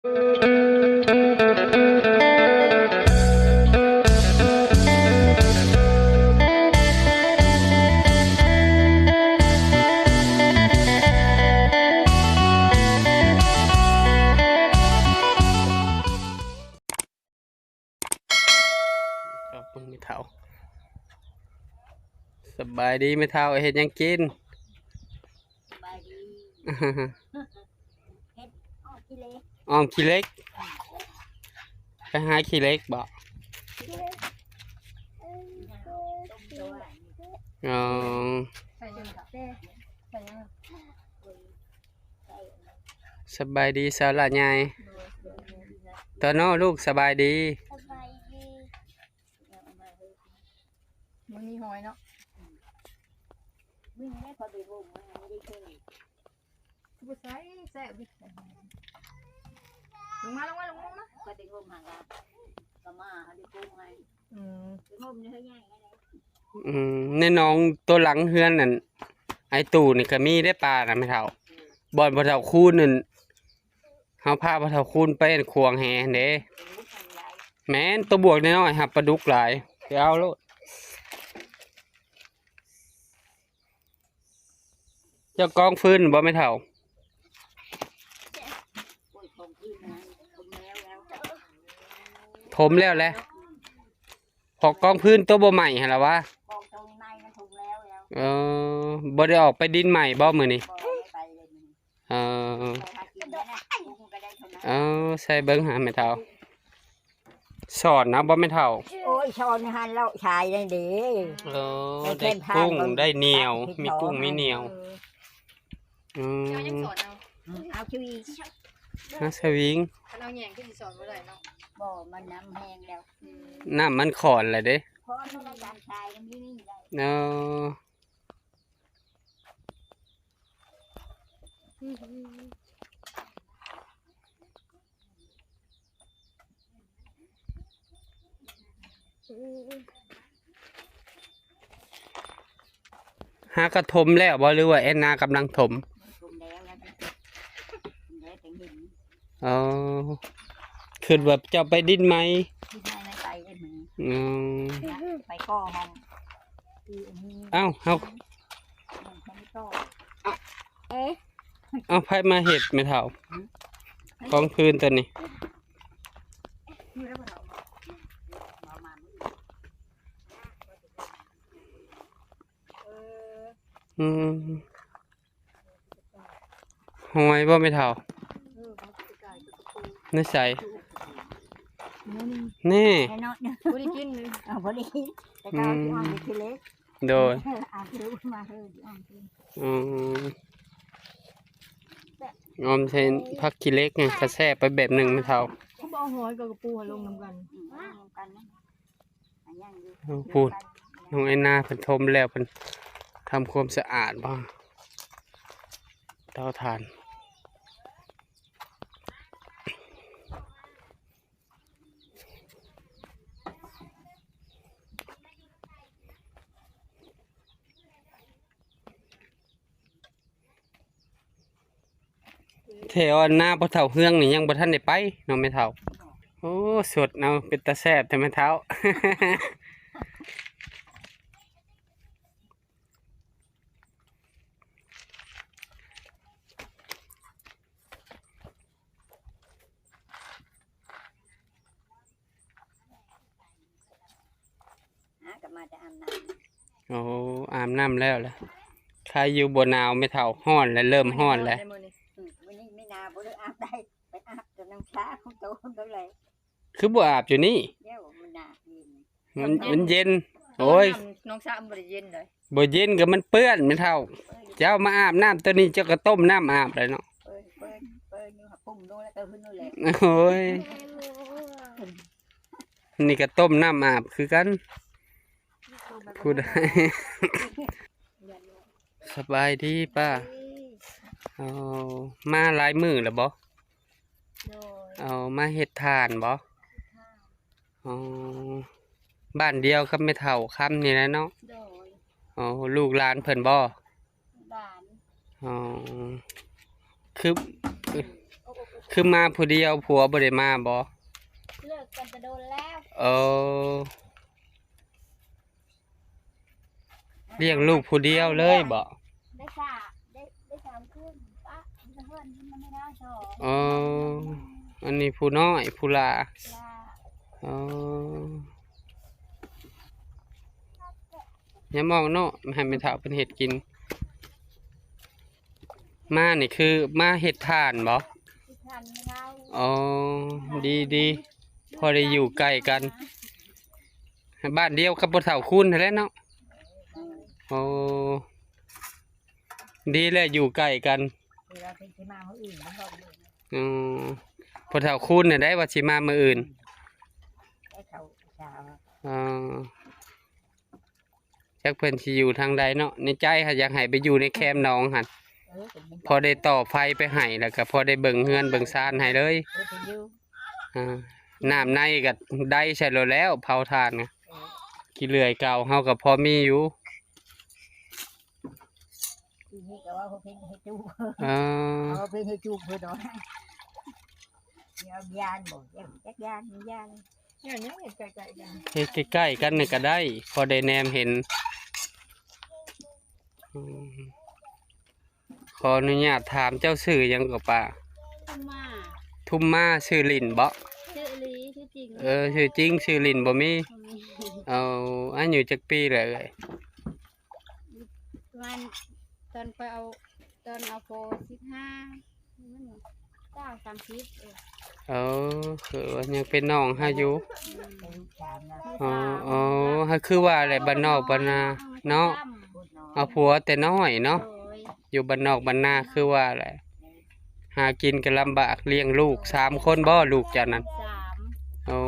ขอบคุณไม่เท่าสบายดีไม่เท่าเห็ดยังกิน สบายดีเฮ็ดอ้อมขี้เล็ก อ้อมขี้เล็กไปหาขี้เล็กบ่ต้มตัว อ๋อ ใส่ยังกับใส่ยัง สบายดีสาวละใหญ่ตอนน้อลูกสบายดี สบายดีมันมีหอยเนาะวิ่งได้พอดีบุ้งมันไม่ได้ขึ้นบุใส่แซ่บดิลงมาพอดีบุ้งห่างกันก็มาเอาดีบุ้งให้ดีบุ้งเนื้อใหญ่ไง ในน้องตัวหลังเฮือนนั่นไอตู่นี่ก็มีได้ปลานะไม่เท่าบอนบ่เท่าคูนนั่นเฮาพาบ่เท่าคูนไปควงแหเด้แม่นตัวบวกน้อยๆครับปลาดุกหลายไปเอาโลดเจ้ากองฟืนบ่ไม่เท่าถมแล้วแหละพอกองพื้นตัวบ่ใหม่หั่นล่ะวะบ่ได้ออกไปดินใหม่บ่มื้อนี้เอใส่เบิ่งหาไม่เท่าสอนนะบ่ไม่เท่า โอ้ยช้อนหันแล้วชายได้ดี ได้กุ้งได้เหนียวมีกุ้งมีเหนียวเอาชีวิต สวิง เราแยงขึ้นสอนบ่ได้เนาะ บ่มันน้ำแห้งแล้ว น้ำมันขอนแหละเด้ เพราะมันได้การชายมันนี่ได้หากระทมแล้วบ่หรือว่าแอนนากำลังถมคือแบบจะไปดินไหมไปก่อห้องเอ้าเอาไผมาเห็ดไม่เท่ากองพื้นตัวนี้หอยบ่ไม่เท่านี่ใส่นี่ บ่ได้กินเลย พอดีแต่ก็อ้อมทีเล็ก โดยมาเฮ้ยออมเทนพักขี้เล็กไงกระแทกไปแบบหนึ่งไม่เท่า เขาบ่เอาหอยกับกระปูลงนำกัน พูดน้องไอ้นาเพิ่นทมแล้วเพิ่นทำความสะอาดบ้างเตาถ่านแถวหน้าบ่เท่าเฮืองนี่ยังบ่ทันได้ไปน้องไม่เท่าโอ้สดเอาเป็นตาแซ่บแต่ไม่เท่า กลับมาจะอาบน้ำ โอ้อาบน้ำแล้วล่ะใครอยู่บนหนาวไม่เท่าห้อนแล้วเริ่มห้อนแล้ววันนี้ไม่นาบ่ได้อาบได้ไปอาบจนน้ำชาของโตก็เลย คือบ่อาบอยู่นี่ เดี๋ยวมันนาเย็น มันเย็นโอ้ย น้องสาวบ่ได้เย็นเลย บ่เย็นก็มันเปื้อนไม่เท่าเจ้ามาอาบน้ำตัวนี้เจ้าก็ต้มน้ำอาบเลยเนาะ เปิดอยู่หักปุ่มโน่นแล้วเติมขึ้นโน่นแหละ โอ้ยนี่ก็ต้มน้ำอาบคือกันพูดได้ สบายดีป้าเอามาหลายมื้อแล้วบ่เอามาเฮ็ดทานบ่อ๋อบ้านเดียวกับแม่เฒ่าค่ำนี่แหละเนาะอ๋อลูกหลานเพิ่นบ่อ๋อคือ คือมาผู้เดียวผัวบ่ได้มาบ่ เลิกกันจะโดนแล้ว เออเลี้ยงลูกผู้เดียวเลยบ่ ได้สาได้สามคืนปะจะเพื่อนมันไม่ได้สอง เอออันนี้ผู้น้อยผู้หลา ลา เอออย่ามองเนาะให้แม่เฒ่าเพิ่นเฮ็ดกินมานี่คือมาเฮ็ดทานบ่ ที่ทันไม่ได้ อ๋อดีพอได้อยู่ใกล้กัน บ้านเดียวกับบ่เฒ่าคุณนั่นแหละเนาะโอ้ดีแหละอยู่ใกล้กัน เวลาเป็นที่มาเขาอื่นมันก็เลย อือบ่เฒ่าคุณน่ะได้ว่าสิมามื้ออื่น ได้เขาชาว อ๋อจักเพิ่นสิอยู่ทางใดเนาะในใจค่ะอยากให้ไปอยู่ในแคมป์น้องหั่น เป็นมัน พอได้ต่อไฟไปให้แล้วก็พอได้เบิ่งเฮือนเบิ่งซ่านให้เลย เป็นยู อ่าน้ำในก็ได้ใช่แล้วเผาถ่านไงขี้เลื่อยเก่าเฮาก็พอมีอยู่ ทีนี้ก็ว่าเขาเป็นให้จู เออ เขาเป็นให้จูเพื่อนน้อยยายานบอกยักยานมียาน เนี่ยเนี่ยเห็นไกลๆกัน เฮ็ดใกล้ๆกันนี่ก็ได้ พอได้แนมเห็นอืมขออนุญาตถามเจ้าชื่อหยังก็ป่า มา ทุ่มมาชื่อลินบ่ ชื่อลีชื่อจริง ชื่อจริงชื่อลินบ่มีเอาอายุจักปีเลยเอ้ย วันตอนไปเอาตอนเอาโฟ159 30คือว่ายังเป็นน้องเฮาอยู่ ลูกสามนะ อ๋อเฮาคือว่าอะไรบ้านนอกบ้านนาเนาะเอาผัวแต่น้อยเนาะ อยู่บ้านนอกบ้านนาคือว่าอะไรหากินก็ลำบากเลี้ยงลูก3 คนบ่ลูกเจ้านั้น 3 โอ้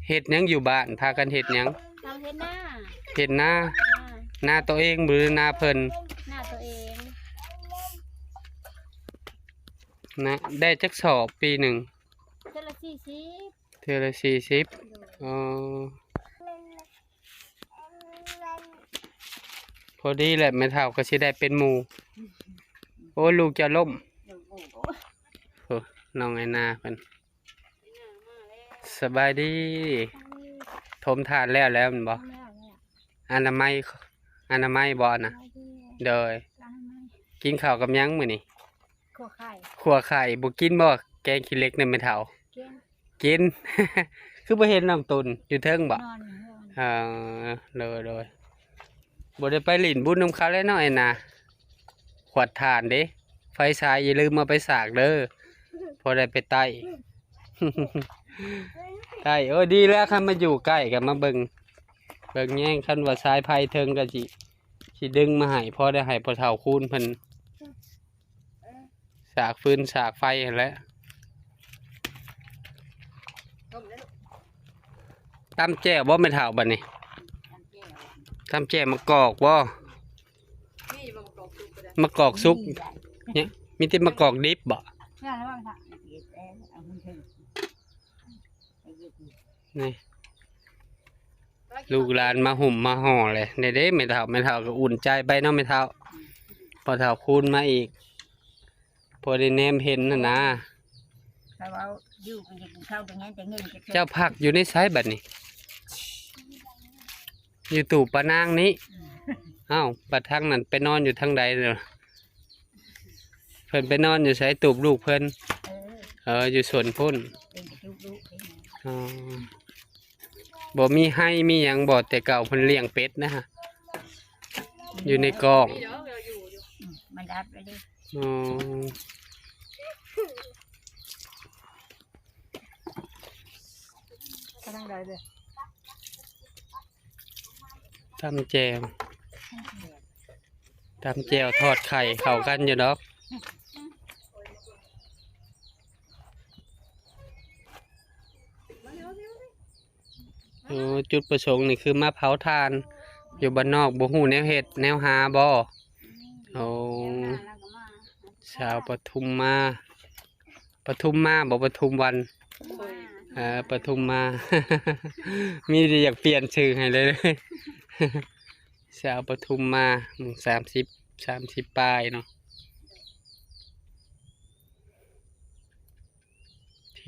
เฮ็ดหยังอยู่บ้านพากันเฮ็ดหยัง ทำเฮ็ดหน้า เฮ็ดหน้าตัวเองหรือหน้าเพิ่น หน้าตัวเอง นะได้จักสอบปีหนึ่ง เท่าละ40 เทื่อละ40อ๋อพอดีแหละแม่เฒ่าก็สิได้เป็นหมู่โอ้ลูกจะล้มโอ้น้องไอ้นาเพิ่นสบายดีถมทานแล้วแม่นบ่อนามัยบ่นะเด้อกินข้าวกับหยังมื้อนี้ ขัวไข่ ขัวไข่บ่กินบ่แกงขี้เหล็กนี่แม่เฒ่า เกี้ยง กิน คือบ่เห็นน้องตุนอยู่เทิงบ่ นอนอยู่ เอเลยบ่ได้ไปหลินบุญนำเขาเลยเนาะไอ้นาขวดถ่านเด้ไฟฉายอย่าลืมมาไปสากเด้อพอได้ไปไต่ ใกล้ดีแล้วคันมาอยู่ใกล้กันมาเบิ่งแย่งคันว่าสายไฟเทิงก็สิดึงมาให้พอได้ให้พ่อเฒ่าคูณเพิ่นสากฟืนสากไฟนั่นแหละ ต้มแล้ว ตำแจ่วบ่แม่นเฒ่าบัดนี้ตำแจ่วมะกอกบ่ นี่มันกรอบสุกก็ได้ มะกอกสุกเนี่ยมีแต่มะกอกดิบบ่ งานแล้วบ้างค่ะเอามือถือ นี่ลูกหลานมาห่มมาห่อเลยเด้ไม่เท่าก็อุ่นใจไปเนาะไม่เท่าพอเท่าคูณมาอีกพอได้แนมเห็นน่ะนะ เขาเอาอยู่ไปกินข้าวไปงั้นแต่เงินจะ เจ้าพักอยู่ในไซบัดนี้อยู่ตู่ปะนางนี้อ้าวบัดทางนั้นไปนอนอยู่ทางใดเนาะเพิ่นไปนอนอยู่ไสตูบลูกเพิ่นอยู่สวนพุ่น เป็นลูก อ๋อบ่มีให้มีหยังบ่แต่เก่าเพิ่นเลี้ยงเป็ดนะฮะอยู่ในกอง นี่เดี๋ยวเราอยู่ มันดับไปดิ อ๋อ กำลังได้เลย ตำแจวทอดไข่เข้ากันอยู่ดอกโอ้จุดประสงค์นี่คือมาเผาทาน อยู่บ้านนอกบ่ฮู้แนวเฮ็ดแนวหาบ่โอ้ชาวปทุมมาบ่ปทุมวันปทุมมา มีแต่อยากเปลี่ยนชื่อให้เลย ชาวปทุมมา30ปลายเนาะ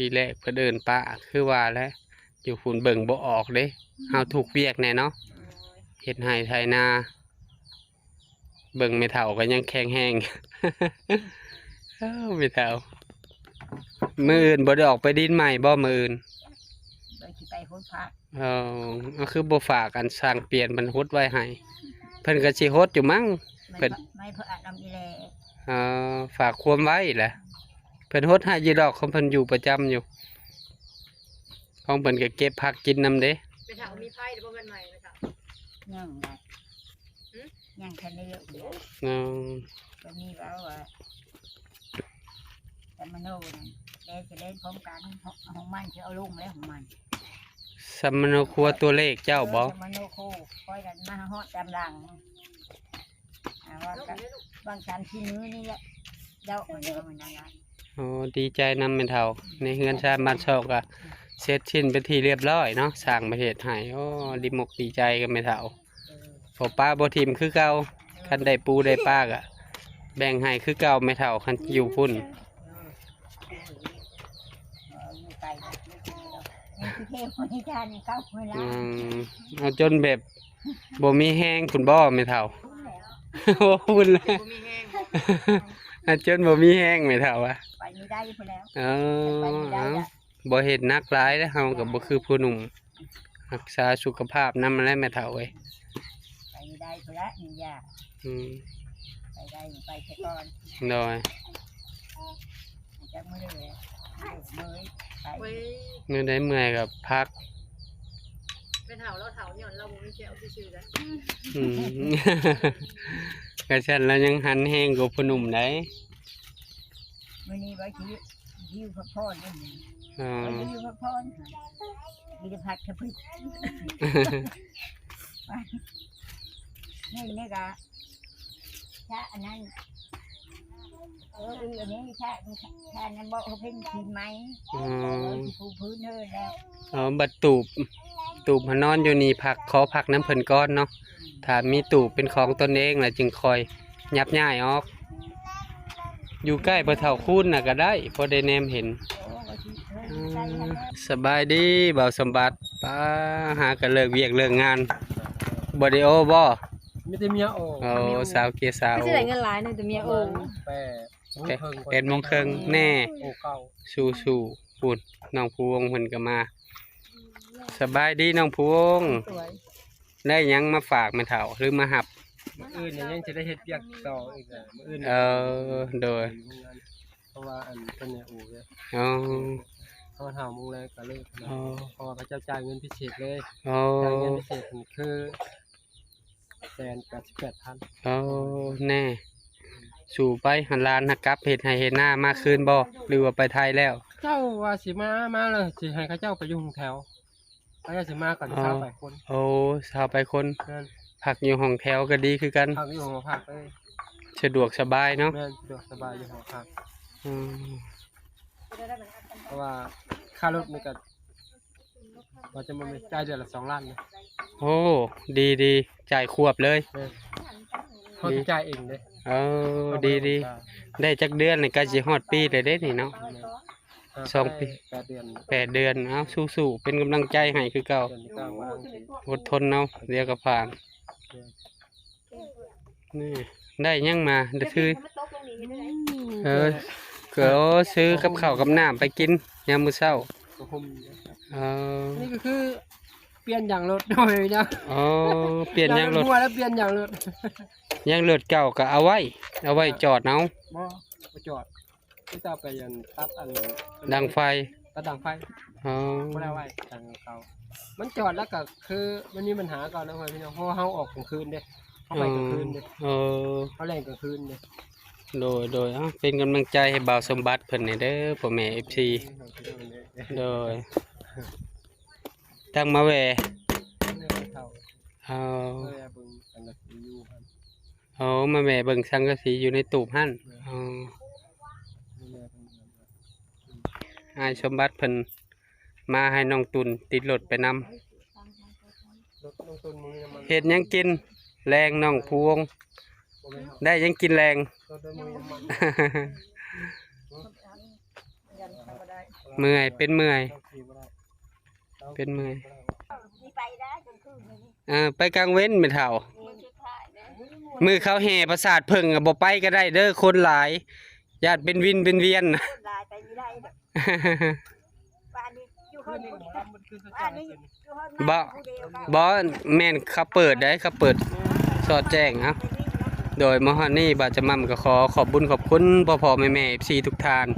ทีแรกเพิ่นเอิ้นป้าคือว่าแล้วอยู่ฝุ่นเบิ่งบ่ออกเด้เฮาถูกเวียกแน่เนาะเฮ็ดไร่ไถนาเบิ่งไม่เฒ่าก็ยังแข็งแรง เอ้าไม่เฒ่ามื้ออื่นบ่ได้ออกไปดินใหม่บ่มื้ออื่น ไปสิไปพ้นพัก ก็คือบ่ฝากกันสร้างเปลี่ยนมันฮดไว้ให้เพิ่นก็สิฮดอยู่มั้ง ไม่เพราะอาจนำอีแล ฝากความไว้แหละเพิ่นฮดให้อยู่ดอกของเพิ่นอยู่ประจำอยู่ของเพิ่นก็เก็บผักกินนำเด้ ไปถามมีไพ่หรือว่าเป็นใหม่ไปถาม ยังได้ยังแค่นี้เดี๋ยว เออ ก็มีแล้วว่าแต่มโนนั่นแกจะเล่นพร้อมกันของมันจะเอาลงแล้วของมัน สมโนครัวตัวเลขเจ้าบ่ มโนคู่คอยกันมาฮอดจำลังว่ากันบางชั้นที่นื้อนี่แหละเจ้ามันก็มันนั่น อ๋อดีใจนำแม่เฒ่าในเฮือนชาติบ้านซอกก็เสร็จสิ้นเป็นที่เรียบร้อยเนาะสร้างประเทศให้โอ้ดีมกดีใจกันแม่เฒ่าพอป้าบ่ทิมคือเก่าคันได้ปูได้ปลาก็แบ่งให้คือเก่าแม่เฒ่าคันอยู่พุ่น อยู่ไกลนี่คือเทพคนที่ทานนี่เขาเวลา เอาจนแบบบ่มีแห้งคุณบ่แม่เฒ่า โอ้พุ่นเลย บ่มีแห้ง เอาจนบ่มีแห้งแม่เฒ่าอ่ะ ไปไม่ได้พอแล้ว เอ ไปไม่ได้ บ่เฮ็ดหนักหลายแล้วเฮาก็บ่คือผู้หนุ่มรักษาสุขภาพนำแลแม่เฒ่าเอ้ย ไปไม่ได้พอแล้วนี่ยาก อืม ไปได้ไปแค่ก่อน โดย จะไม่ได้เลยไป เว้ย เมื่อใดเมื่อยก็พัก เป็นเถาเราเถาหย่อนเราบ่มีแก้วซื่อๆนะ อืม ก็ฉันแล้วยังหันแห้งกว่าผู้หนุ่มได้ วันนี้ไว้ที่ยิวพักผ่อนนี่ อ๋อ ไปยิวพักผ่อนมีแต่ผักกระพริบนี่กะชาอันนั้นอันนี้ชานั้นบอกเขาเป็นทีไหม อ๋อ ปูพื้นเธอแล้ว บัดตูบมานอนอยู่นี่พักขอพักน้ำเพิ่นก้อนเนาะถ้ามีตูบเป็นของตนเองล่ะจึงคอยยับย้ายออก อยู่ใกล้บ่เฒ่าคูนน่ะก็ได้พอได้แนมเห็น สบายดีบ่าวสมบัติป้าหากันเลิกเวียกเลิกงานบ่ได้โอบ่ ไม่ได้เมียโอ้ โอ้สาวเกียร์สาว ไม่ใช่ได้เงินหลายนึงแต่เมียโอ่ง 8 โมงครึ่งแน่ โอ้เก่า สู้ๆพูดน้องภูวงเพิ่นก็มา สบายดีน้องภูวง สวย ได้หยังมาฝากแม่เฒ่าหรือมาหับ มื้ออื่นเนี่ยยังจะได้เฮ็ดเวียกต่ออีกอ่ะมื้ออื่น โดย เพราะว่าอันเพิ่นเนี่ยโอ้เนี่ย อ๋อ เขามาถามมึงแล้วก็เลิกนะ อ๋อ เพราะว่าพระเจ้าจ่ายเงินพิเศษเลย อ๋อ จ่ายเงินพิเศษนี่คือ188,000 อ๋อแน่สู่ไปหันลานหักกลับเฮ็ดให้เฮ็ดหน้ามาคืนบ่หรือว่าไปไทยแล้ว เจ้าว่าสิมาเลยสิให้เขาเจ้าไปอยู่ห้องแถวเขาจะสิมาก่อนเช้าไปคน โอ้สาวไปคน นั่น พักอยู่ห้องแถวก็ดีคือกัน พักอยู่ห้องพักเลย สะดวกสบายเนาะ แม่นสะดวกสบายอยู่ห้องพัก อืม เพราะว่าค่ารถนี่ก็ว่าจะมาจ่ายเดือนละ2 ล้านนะ โอ้ดีจ่ายควบเลย เขาจะจ่ายเองเด้ ดีได้จักเดือนนี่ก็สิฮอดปีเลยเด้นี่เนาะ 2 ปี 8 เดือน 8 เดือนเอ้าสู้ๆเป็นกำลังใจให้คือเก่า เดือนที่9ว่า อดทนเอาเดี๋ยวก็ผ่านนี่ได้หยังมาได้ซื้อก็ซื้อกับข้าวกับน้ำไปกินยามมื้อเช้า ก็คุม เออ นี่ก็คือเปลี่ยนอย่างรถโดยนะ อ๋อเปลี่ยนยางรถ หัวแล้วเปลี่ยนอย่างรถ ยางรถเก่าก็เอาไว้จอดเอา บ่จอดที่จะไปยันตัดอัน ดังไฟ ตัดดังไฟ อ๋อ บ่ได้ไว้ดังเก่ามันจอดแล้วก็คือมันมีปัญหาก่อนนะพี่น้องเพราะว่าเฮาออกกลางคืนเด้เฮาไปกลางคืนเด้ เออ เฮาแล่นกลางคืนเด้ โดยเป็นกำลังใจให้บ่าวสมบัติเพิ่นนี่เด้อพ่อแม่ FC โดยตั้งมาแหวเอา มาแหวเบิ่งสังกะสีอยู่ในตูบหั่นอ๋ออ้ายสมบัติเพิ่นมาให้น้องตุนติดรถไปนำ รถลงทุนมึงมัน เฮ็ดหยังกินแรงน้องพวง ได้หยังกินแรง รถด้วยมือมัน ยันทำบ่ได้ รถ เมื่อยเป็นเมื่อยเป็นเมื่อย มีไปได้จนคืนนี้ ไปกลางเว้นไม่เท่า มือสุดท้ายนะ มือเขาแห่ประสาทเพิ่งอะบ่ไปก็ได้เด้อคนหลายญาติเป็นวินเป็นเวียนนะ คนลายไปไม่ได้ดอกบ้านนี้อยู่คนผู้เดียวบ้านนี้อยู่คน บ่ ผู้เดียวกัน บ่แม่นเขาเปิดได้เขาเปิดสอดแจ้งครับ โดยมอฮอนนี่บาจะมั่มก็ขอบบุญขอบคุณพ่อแม่ FC ทุกท่าน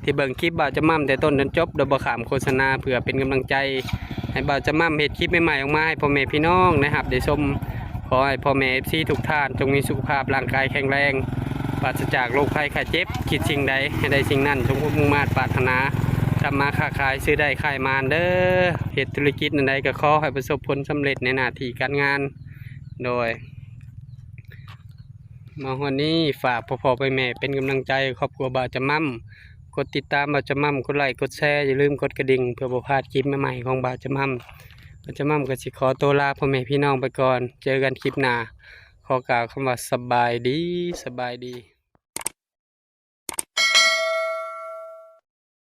ที่เบิ่งคลิปบาจะมั่มแต่ต้นจนจบโดยบ่ขามโฆษณาเพื่อเป็นกำลังใจให้บาจะมั่มเฮ็ดคลิปใหม่ๆออกมาให้พ่อแม่พี่น้องนะครับได้ชมขอให้พ่อแม่ FC ทุกท่านจงมีสุขภาพร่างกายแข็งแรงปราศจากโรคภัยไข้เจ็บคิดสิ่งใดให้ได้สิ่งนั้นจงมุ่งมั่นปรารถนาทำมาค้าขายซื้อได้ขายมานเด้อเฮ็ดธุรกิจอันใดก็ขอให้ประสบผลสำเร็จในหน้าที่การงานโดย มาวันนี้ฝากพ่อไปแม่เป็นกำลังใจครอบครัวบ่าวจะมั่มกดติดตามบ่าวจะมั่มกดไลค์กดแชร์อย่าลืมกดกระดิ่งเพื่อบ่พลาดคลิปใหม่ๆของบ่าวจะมั่มบ่าวจะมั่มก็สิขอตัวลาพ่อแม่พี่น้องไปก่อนเจอกันคลิปหน้าขอกล่าวคำว่าสบายดี